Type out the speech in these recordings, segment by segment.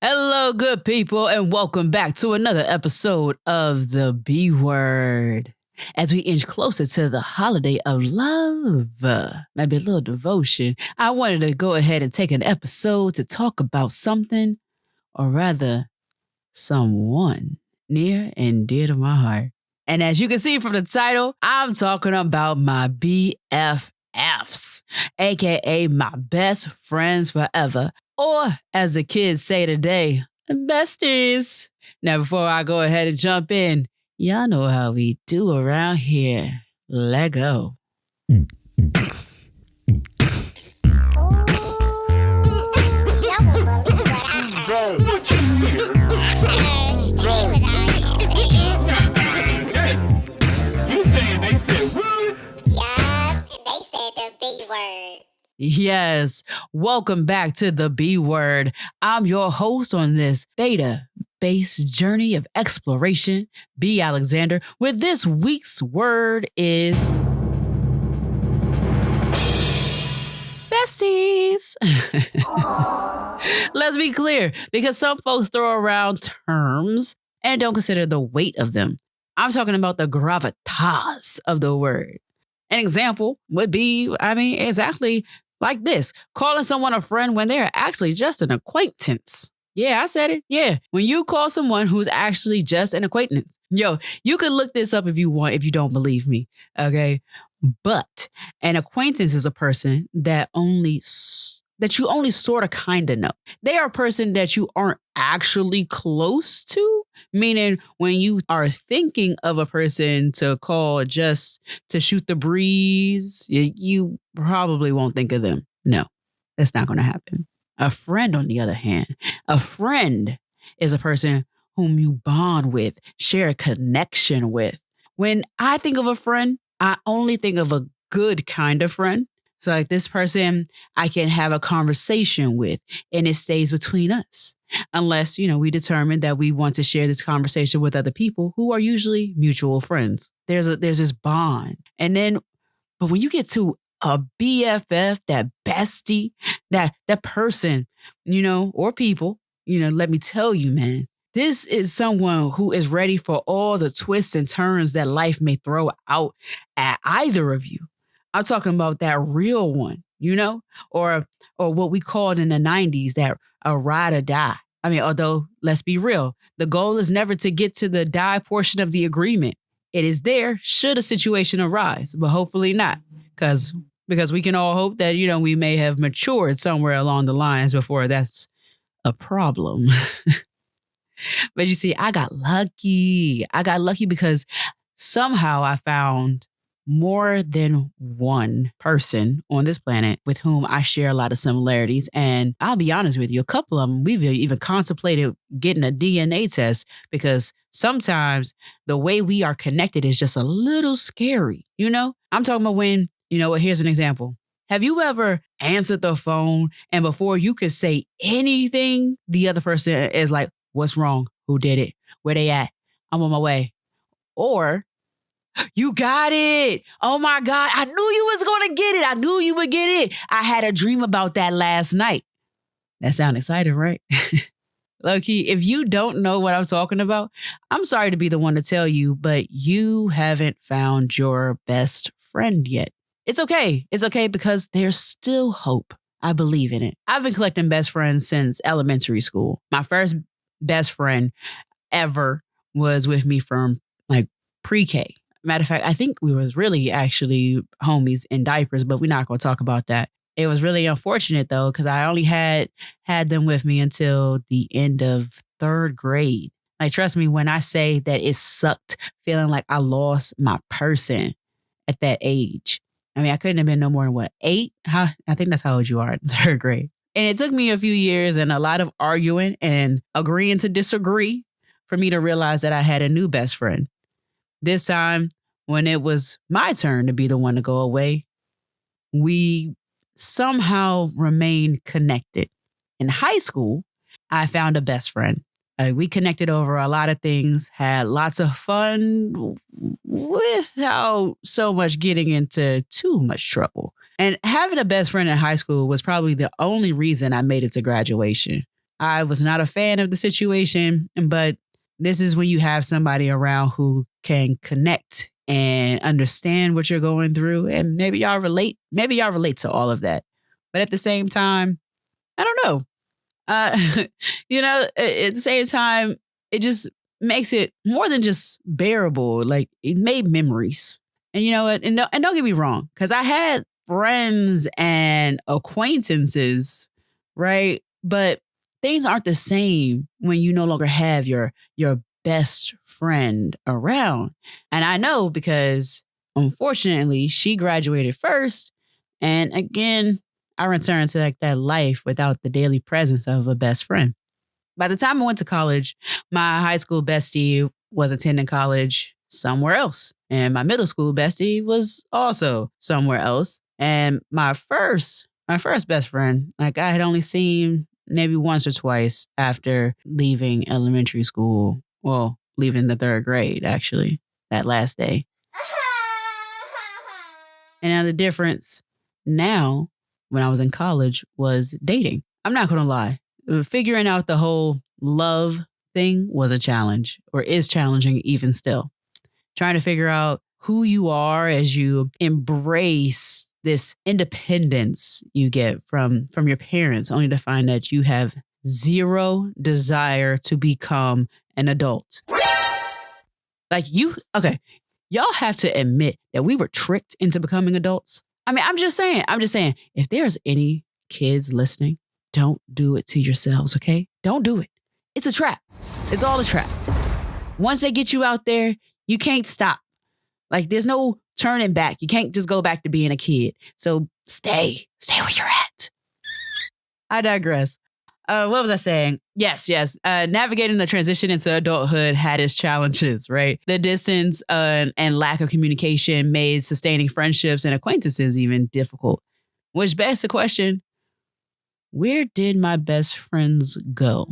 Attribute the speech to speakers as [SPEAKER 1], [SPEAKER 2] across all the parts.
[SPEAKER 1] Hello, good people, and welcome back to another episode of the B Word. As we inch closer to the holiday of love, maybe a little devotion, I wanted to go ahead and take an episode to talk about something, or rather, someone near and dear to my heart. And as you can see from the title, I'm talking about my BFFs, aka my best friends forever. Or, as the kids say today, besties. Now, before I go ahead and jump in, y'all know how we do around here. Let go. Yes, welcome back to the B Word. I'm your host on this beta-based journey of exploration, B. Alexander, where this week's word is besties. Let's be clear, because some folks throw around terms and don't consider the weight of them. I'm talking about the gravitas of the word. An example would be, exactly like this. Calling someone a friend when they're actually just an acquaintance. Yeah, I said it. Yeah. When you call someone who's actually just an acquaintance. Yo, you can look this up if you want, if you don't believe me. Okay. But an acquaintance is a person that you only sort of kind of know. They are a person that you aren't actually close to, meaning when you are thinking of a person to call just to shoot the breeze, you probably won't think of them. No, that's not going to happen. A friend, on the other hand, a friend is a person whom you bond with, share a connection with. When I think of a friend, I only think of a good kind of friend. So like this person I can have a conversation with and it stays between us. Unless, we determine that we want to share this conversation with other people who are usually mutual friends. There's this bond. And then, but when you get to a BFF, that bestie, that person, or people, let me tell you, man, this is someone who is ready for all the twists and turns that life may throw out at either of you. I'm talking about that real one, or what we called in the 90s, that a ride or die. Although, let's be real, the goal is never to get to the die portion of the agreement. It is there should a situation arise, but hopefully not. Because we can all hope that, we may have matured somewhere along the lines before that's a problem. But you see, I got lucky. Because somehow I found more than one person on this planet with whom I share a lot of similarities. And I'll be honest with you, a couple of them, we've even contemplated getting a DNA test because sometimes the way we are connected is just a little scary. I'm talking about when, here's an example. Have you ever answered the phone and before you could say anything, the other person is like, what's wrong? Who did it? Where they at? I'm on my way. Or, you got it. Oh my God. I knew you was going to get it. I knew you would get it. I had a dream about that last night. That sounds exciting, right? Low-key, if you don't know what I'm talking about, I'm sorry to be the one to tell you, but you haven't found your best friend yet. It's okay. It's okay because there's still hope. I believe in it. I've been collecting best friends since elementary school. My first best friend ever was with me from pre-K. Matter of fact, I think we was really actually homies in diapers, but we're not going to talk about that. It was really unfortunate though, because I only had them with me until the end of third grade. Trust me when I say that it sucked feeling like I lost my person at that age. I couldn't have been no more than 8? I think that's how old you are in third grade. And it took me a few years and a lot of arguing and agreeing to disagree for me to realize that I had a new best friend. This time, when it was my turn to be the one to go away, we somehow remained connected. In high school, I found a best friend. We connected over a lot of things, had lots of fun without so much getting into too much trouble. And having a best friend in high school was probably the only reason I made it to graduation. I was not a fan of the situation, but this is when you have somebody around who can connect and understand what you're going through. And maybe y'all relate. Maybe y'all relate to all of that. But at the same time, I don't know. At the same time, it just makes it more than just bearable. Like, it made memories. And you know what? And don't get me wrong, because I had friends and acquaintances, right? But things aren't the same when you no longer have your best friend around. And I know because unfortunately she graduated first. And again, I returned to like that life without the daily presence of a best friend. By the time I went to college, my high school bestie was attending college somewhere else. And my middle school bestie was also somewhere else. And my first best friend, like I had only seen maybe once or twice after leaving elementary school. Well, leaving the third grade, actually, that last day. And now the difference now, when I was in college, was dating. I'm not going to lie. Figuring out the whole love thing was a challenge, or is challenging even still. Trying to figure out who you are as you embrace this independence you get from your parents, only to find that you have zero desire to become an adult. Y'all have to admit that we were tricked into becoming adults. I mean, I'm just saying, if there's any kids listening, don't do it to yourselves, okay? Don't do it. It's a trap. It's all a trap. Once they get you out there, you can't stop. Like, there's no turning back. You can't just go back to being a kid. So stay where you're at. I digress. What was I saying? Yes. Navigating the transition into adulthood had its challenges, right? The distance and lack of communication made sustaining friendships and acquaintances even difficult, which begs the question, where did my best friends go?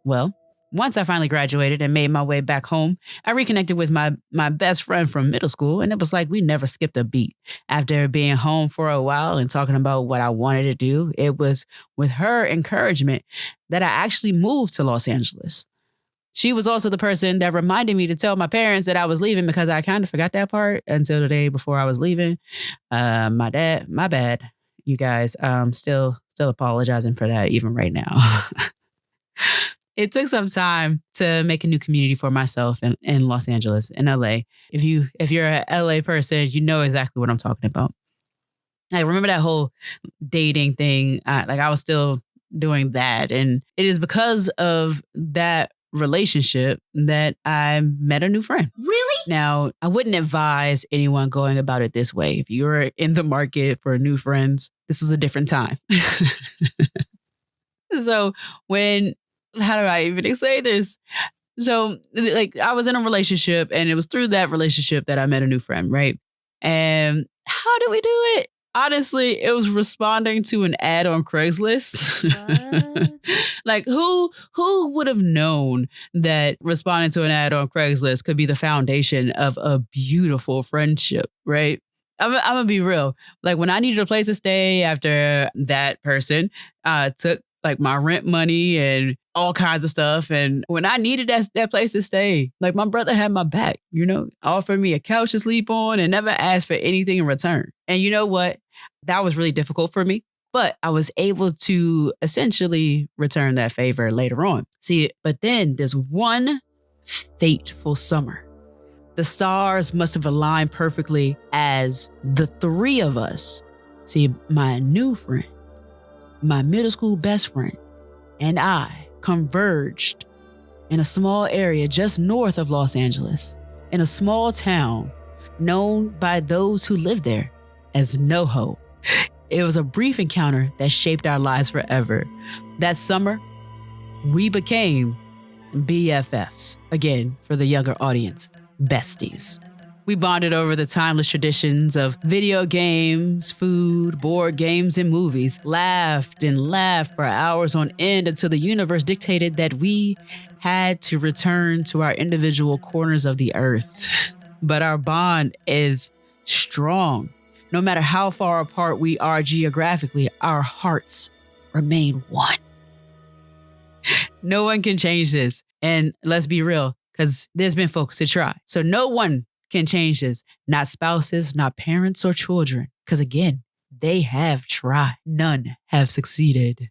[SPEAKER 1] Well, once I finally graduated and made my way back home, I reconnected with my best friend from middle school, and it was like we never skipped a beat. After being home for a while and talking about what I wanted to do, it was with her encouragement that I actually moved to Los Angeles. She was also the person that reminded me to tell my parents that I was leaving, because I kind of forgot that part until the day before I was leaving. My bad, you guys. Still apologizing for that even right now. It took some time to make a new community for myself in Los Angeles, in LA. If you're an LA person, you know exactly what I'm talking about. I remember that whole dating thing. I was still doing that. And it is because of that relationship that I met a new friend.
[SPEAKER 2] Really?
[SPEAKER 1] Now, I wouldn't advise anyone going about it this way. If you're in the market for new friends, this was a different time. So how do I even say this? So, like, I was in a relationship, and it was through that relationship that I met a new friend, right? And how did we do it? Honestly, it was responding to an ad on Craigslist. Like, who would have known that responding to an ad on Craigslist could be the foundation of a beautiful friendship, right? I'm gonna be real. Like, when I needed a place to stay after that person took like my rent money and all kinds of stuff. And when I needed that place to stay, like, my brother had my back, offered me a couch to sleep on and never asked for anything in return. And you know what? That was really difficult for me, but I was able to essentially return that favor later on. See, but then there's one fateful summer. The stars must have aligned perfectly as the three of us, see, my new friend, my middle school best friend, and I converged in a small area just north of Los Angeles, in a small town known by those who live there as NoHo. It was a brief encounter that shaped our lives forever. That summer, we became BFFs. Again, for the younger audience, besties. We bonded over the timeless traditions of video games, food, board games, and movies. Laughed and laughed for hours on end until the universe dictated that we had to return to our individual corners of the earth. But our bond is strong. No matter how far apart we are geographically, our hearts remain one. No one can change this. And let's be real, because there's been folks to try. So no one can change this. Not spouses, not parents or children. Because again, they have tried. None have succeeded.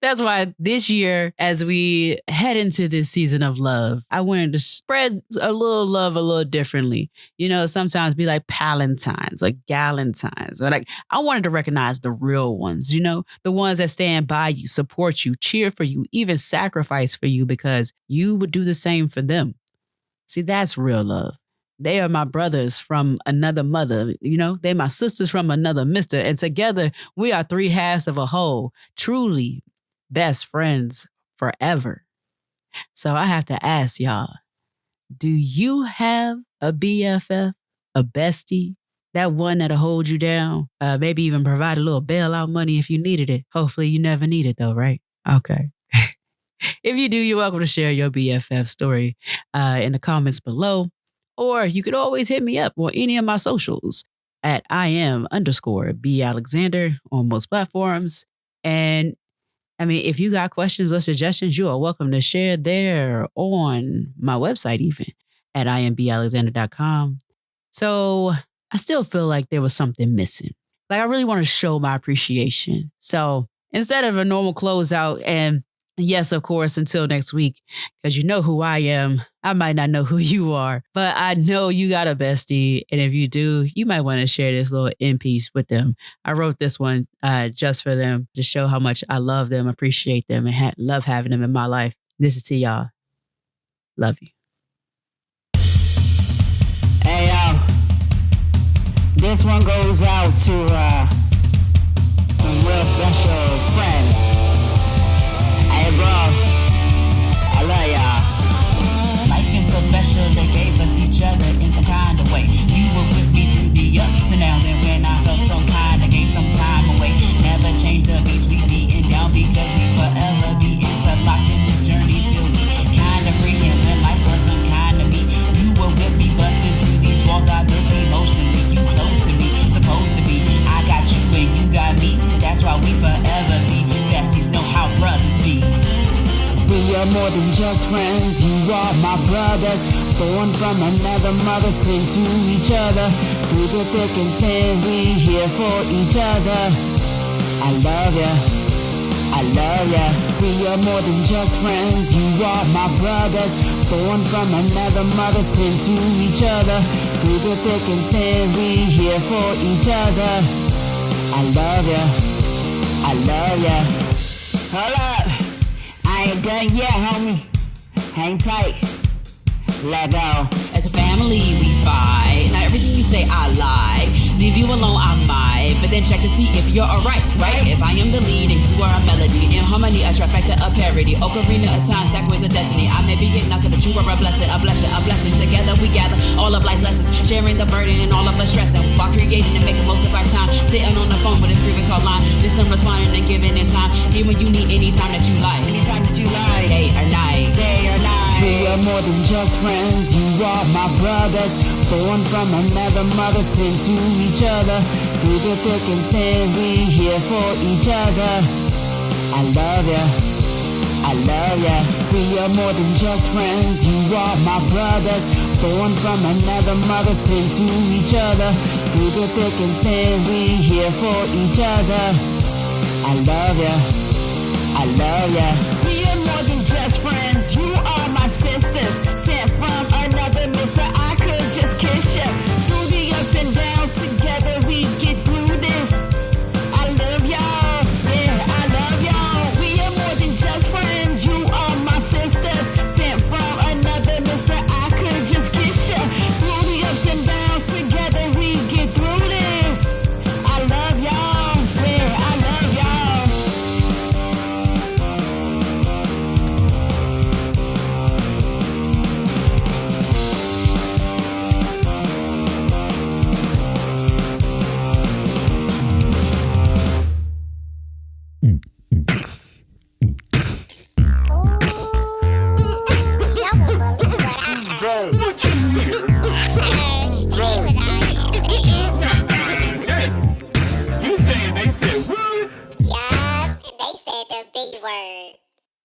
[SPEAKER 1] That's why this year, as we head into this season of love, I wanted to spread a little love a little differently. You know, sometimes be like Palentines, like Galentines. Or like, I wanted to recognize the real ones, you know, the ones that stand by you, support you, cheer for you, even sacrifice for you because you would do the same for them. See, that's real love. They are my brothers from another mother, you know, they my sisters from another mister. And together we are three halves of a whole, truly best friends forever. So I have to ask y'all, do you have a BFF, a bestie, that one that'll hold you down, maybe even provide a little bailout money if you needed it? Hopefully you never need it though, right? Okay. If you do, you're welcome to share your BFF story in the comments below. Or you could always hit me up on any of my socials at IM_B Alexander on most platforms. And I mean, if you got questions or suggestions, you are welcome to share there on my website, even at imbalexander.com. So I still feel like there was something missing. Like I really want to show my appreciation. So instead of a normal closeout and yes, of course, until next week, because you know who I am. I might not know who you are, but I know you got a bestie. And if you do, you might want to share this little in piece with them. I wrote this one just for them to show how much I love them, appreciate them, and love having them in my life. This is to y'all. Love you.
[SPEAKER 2] Hey, this one goes out to some real special friends. Hey bro, I love y'all. Life is so special, they gave us each other in some kind of way. You were with me through the ups and downs, and when I felt some kind, I gave some time away. Never change the beats we beating down because we forever be interlocked in this journey till we kinda free. And when life was unkind to me, you were with me, busting through these walls I built emotionally. You close to me, supposed to be. I got you and you got me. That's why we forever be besties. Know how brothers be. We are more than just friends, you are my brothers. Born from another mother, sing to each other. Through the thick and thin, we here for each other. I love ya, I love ya. We are more than just friends, you are my brothers. Born from another mother, sing to each other. Through the thick and thin, we here for each other. I love ya, I love ya. Hold up, I ain't done yet, homie. Hang tight. Let go. As a family, we fight. Not everything you say, I like. Leave you alone, I might. But then check to see if you're alright, right? If I am the lead and you are a melody. In harmony, a trifecta, a parody. Ocarina of time, sacraments of destiny. I may be ignorant, but you are a blessing, a blessing, a blessing. Together we gather all of life's lessons. Sharing the burden and all of us stressing. While creating and making most of our time. Sitting on the phone with a 3-ring call line. Listen, responding and giving in time. Here when you need any time that you like. Anytime that you like. Day or night. Day or night. We are more than just friends, you are my brothers. Born from another mother, sing to each other. Through the thick and thin, we here for each other. I love ya, I love ya. We are more than just friends, you are my brothers. Born from another mother, sing to each other. Through the thick and thin, we here for each other. I love ya, I love ya. We are more than just friends, you are my sisters. Sent from another mister, I could just kiss ya. Through the ups and downs, together we get through this. I love y'all, yeah, I love y'all. We are more than just friends, you are my sisters. Sent from another mister, I could just kiss ya. Through the ups and downs, together we get through this. I love y'all, yeah, I love y'all. Word.